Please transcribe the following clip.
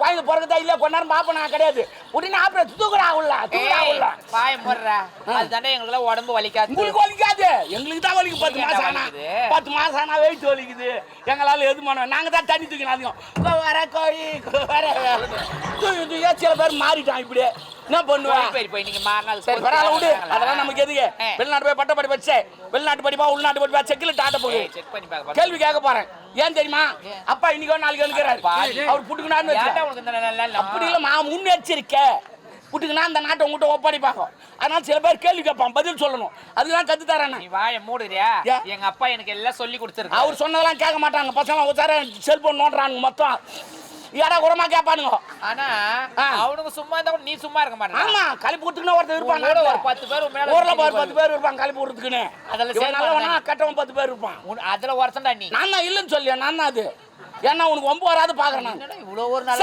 குழந்தை பிறகுதா இல்ல கொஞ்ச நேரம் பாப்பா நான் கிடையாது உடனே ஆப்ரேட் தூக்குறா உள்ள பாயம் போடுறா அது தானே எங்களுக்கு உடம்பு வலிக்காது உங்களுக்கு வலிக்காது எங்களுக்கு தான் வலிக்கு 10 மாசம் ஆனா 10 மாசம் ஆனா வெயிட் வலிக்குது எங்களால எது பண்ணுவோம் நாங்க தான் தண்ணி தூக்கணும் அதிகம் வர கோழி வர தூக்கி சில பேர் மாறிட்டான் இப்படி என்ன பண்ணுவேன் போய் நீங்க மாறினால் சரி பரவாயில்ல விடு அதெல்லாம் நமக்கு எதுக்கு வெளிநாட்டு போய் பட்ட படி வச்சு வெளிநாட்டு படிப்பா உள்நாட்டு படிப்பா செக்கில் டாட்ட போகுது செக் பண்ணி பார்க்க கேள்வி கேட்க போறேன் ஏன் தெரியுமா அப்பா இன்னைக்கு நாளைக்கு வந்துக்கிறாரு அவர் புட்டுக்குனாருன்னு வச்சு அப்படி இல்ல முன்னெச்சரிக்கை புட்டுக்குனா அந்த நாட்டை உங்ககிட்ட ஒப்படைப்பாங்க அதனால சில பேர் கேள்வி கேட்பான் பதில் சொல்லணும் அதுதான் கத்து தரேன் நீ வாயை மூடுறியா எங்க அப்பா எனக்கு எல்லாம் சொல்லி கொடுத்துருக்கு அவர் சொன்னதெல்லாம் கேட்க மாட்டாங்க பசங்க ஒரு செல்போன் நோண்டுறாங்க மொத்தம் யாரா குறமா கேட்பானுங்க ஆனா அவனுக்கு சும்மா இருந்தா நீ சும்மா இருக்க மாட்டான் ஆமா கழிப்பு விட்டுக்குன்னு ஒருத்தர் இருப்பாங்க ஒரு 10 பேர் ஊர்ல 10 பேர் இருப்பாங்க கழிப்பு விட்டுக்குன்னு அதெல்லாம் நல்லவனா கட்டவன் 10 பேர் இருப்பான் அதுல ஒருத்தன்டா நீ நான் தான் இல்லைன்னு சொல்லியா நான் தான் அது ஏன்னா உனக்கு 9 வராது பாக்குறேன் நான் இவ்வளவு ஒரு நாள்